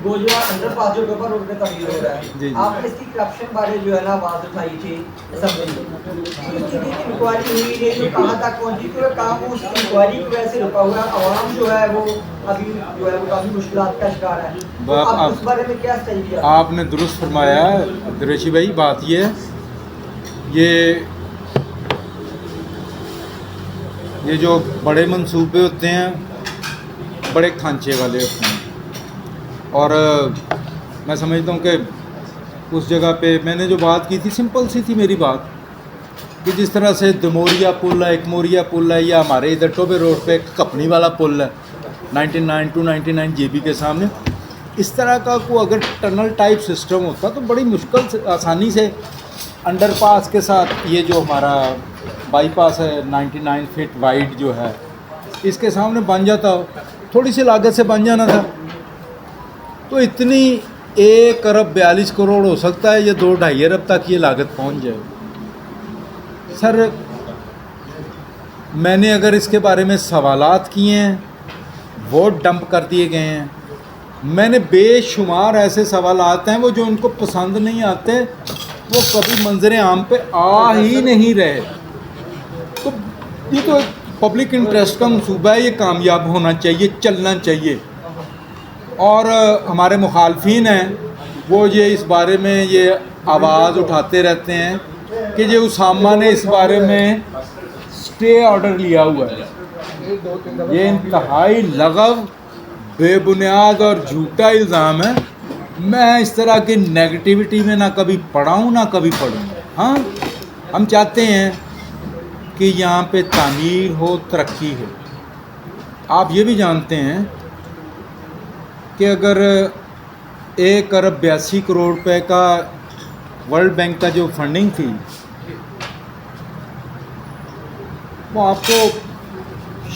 وہ جو انڈر پاس جو پیپر روڈ پہ تعمیر ہو رہا جی ہے، آپ نے اس کی کرپشن بارے جو ہے نا آواز اٹھائی تھی اسمبلی میں، اس کی انکوائری ہوئی نہیں تو کہاں تک پہنچی کیونکہ کام اس انکوائری کی وجہ سے رکا ہوا ہے، عوام جو ہے وہ ابھی جو ہے وہ کافی مشکلات کا شکار ہے، تو آپ اس بارے میں کیا چاہیے؟ آپ نے درست فرمایا دریشی بھائی. بات یہ جو بڑے منصوبے ہوتے ہیں بڑے کھانچے والے ہوتے ہیں، اور میں سمجھتا ہوں کہ اس جگہ پہ میں نے جو بات کی تھی سمپل سی تھی میری بات، کہ جس طرح سے دموریا پل ہے، ایک موریا پل ہے، یا ہمارے ادھر ٹوبے روڈ پہ کپنی والا پل ہے 99 جے بی کے سامنے، اس طرح کا کوئی اگر ٹنل ٹائپ سسٹم ہوتا تو بڑی مشکل سے آسانی سے انڈر پاس کے ساتھ یہ جو ہمارا بائی پاس ہے 99 فٹ وائڈ جو ہے اس کے سامنے بن جاتا، تھوڑی سی لاگت سے بن جانا تھا. تو اتنی 1 ارب 42 کروڑ ہو سکتا ہے، یہ 2-2.5 ارب تک یہ لاگت پہنچ جائے. سر میں نے اگر اس کے بارے میں سوالات کیے ہیں، ووٹ ڈمپ کر دیے گئے ہیں، میں نے بے شمار ایسے سوالات ہیں وہ جو ان کو پسند نہیں آتے وہ کبھی منظر عام پہ آ ہی نہیں رہے. تو یہ تو پبلک انٹرسٹ کا منصوبہ ہے، یہ کامیاب ہونا چاہیے، چلنا چاہیے. اور ہمارے مخالفین ہیں وہ یہ اس بارے میں یہ آواز اٹھاتے رہتے ہیں کہ یہ اسامہ نے اس بارے میں اسٹے آرڈر لیا ہوا ہے. یہ انتہائی لغو، بے بنیاد اور جھوٹا الزام ہے. میں اس طرح کی نیگیٹیوٹی میں نہ کبھی پڑھا ہوں نہ کبھی پڑھوں. ہاں ہم چاہتے ہیں کہ یہاں پہ تعمیر ہو، ترقی ہو. آپ یہ بھی جانتے ہیں کہ اگر 1 ارب 82 کروڑ روپے کا ورلڈ بینک کا جو فنڈنگ تھی وہ آپ کو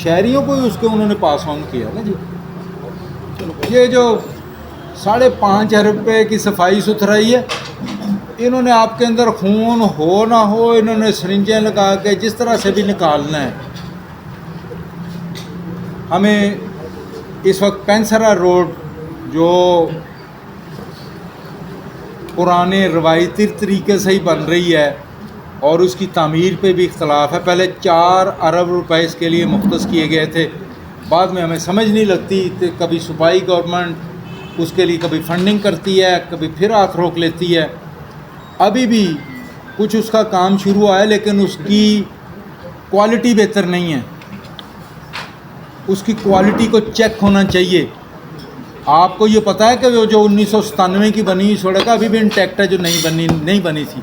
شہریوں کو ہی اس کے انہوں نے پاس آن کیا نا جی. یہ جو 5.5 ارب روپے کی صفائی ستھرائی ہے، انہوں نے آپ کے اندر خون ہو نہ ہو انہوں نے سرنجیں لگا کے جس طرح سے بھی نکالنا ہے. ہمیں اس وقت پینسرا روڈ جو پرانے روایتی طریقے سے ہی بن رہی ہے اور اس کی تعمیر پہ بھی اختلاف ہے. پہلے 4 ارب روپے اس کے لیے مختص کیے گئے تھے، بعد میں ہمیں سمجھ نہیں لگتی کہ کبھی صوبائی گورنمنٹ اس کے لیے کبھی فنڈنگ کرتی ہے، کبھی پھر ہاتھ روک لیتی ہے. ابھی بھی کچھ اس کا کام شروع ہوا ہے لیکن اس کی کوالٹی بہتر نہیں ہے. اس کی کوالٹی کو چیک ہونا چاہیے. آپ کو یہ پتہ ہے کہ وہ جو 1997 کی بنی ہوئی سڑک ابھی بھی انٹیکٹ ہے، جو نہیں بنی تھی.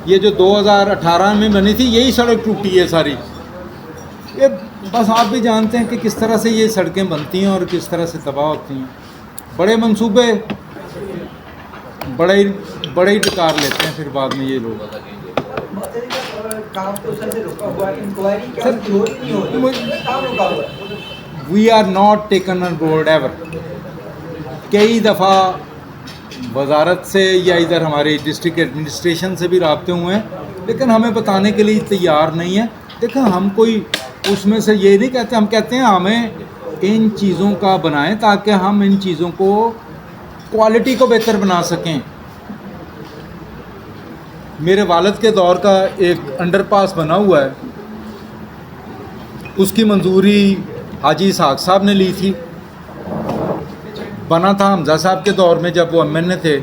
یہ جو 2018 میں بنی تھی یہی سڑک ٹوٹی ہے ساری. یہ بس آپ بھی جانتے ہیں کہ کس طرح سے یہ سڑکیں بنتی ہیں اور کس طرح سے تباہ ہوتی ہیں. بڑے منصوبے بڑے ہی ڈکار لیتے ہیں پھر بعد میں یہ لوگ. We are not taken on board ever. کئی دفعہ وزارت سے یا ادھر ہماری ڈسٹرکٹ ایڈمنسٹریشن سے بھی رابطے ہوئے ہیں لیکن ہمیں بتانے کے لیے تیار نہیں ہے. دیکھیں ہم کوئی اس میں سے یہ نہیں کہتے، ہم کہتے ہیں ہمیں ان چیزوں کا بنائیں تاکہ ہم ان چیزوں کو کوالٹی کو بہتر بنا سکیں. میرے والد کے دور کا ایک انڈر پاس بنا ہوا ہے، اس کی منظوری حاجی اسحاق صاحب نے لی تھی. بنا تھا حمزہ صاحب کے دور میں جب وہ ایم این اے تھے،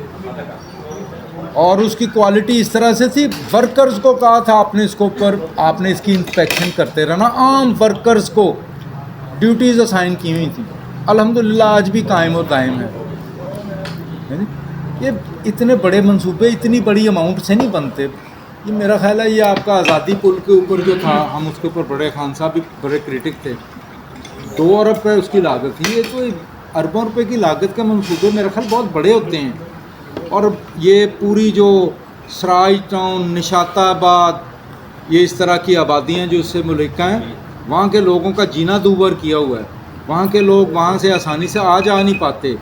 اور اس کی کوالٹی اس طرح سے تھی ورکرز کو کہا تھا آپ نے اس کے اوپر آپ نے اس کی انسپیکشن کرتے رہنا. عام ورکرز کو ڈیوٹیز اسائن کی ہوئی تھی. الحمدللہ آج بھی قائم و دائم ہے. یہ اتنے بڑے منصوبے اتنی بڑی اماؤنٹ سے نہیں بنتے. یہ میرا خیال ہے یہ آپ کا آزادی پل کے اوپر جو تھا، ہم اس کے اوپر بڑے خان صاحب بھی بڑے کرٹک تھے. 2 ارب روپے اس کی لاگت تھی. یہ تو اربوں روپے کی لاگت کے منصوبے میرا خیال بہت بڑے ہوتے ہیں. اور یہ پوری جو سراج ٹاؤن، نشاط آباد، یہ اس طرح کی آبادیاں جو اس سے ملکہ ہیں، وہاں کے لوگوں کا جینا دوبر کیا ہوا ہے. وہاں کے لوگ وہاں سے آسانی سے آ جا نہیں پاتے.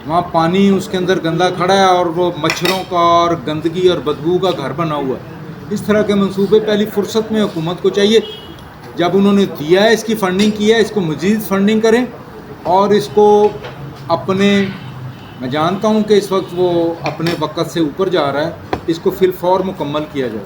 وہاں پانی اس کے اندر گندا کھڑا ہے اور وہ مچھروں کا اور گندگی اور بدبو کا گھر بنا ہوا ہے. اس طرح کے منصوبے پہلی فرصت میں حکومت کو چاہیے، جب انہوں نے دیا ہے، اس کی فنڈنگ کی ہے، اس کو مزید فنڈنگ کریں اور اس کو اپنے میں جانتا ہوں کہ اس وقت وہ اپنے وقت سے اوپر جا رہا ہے، اس کو فی الفور مکمل کیا جائے.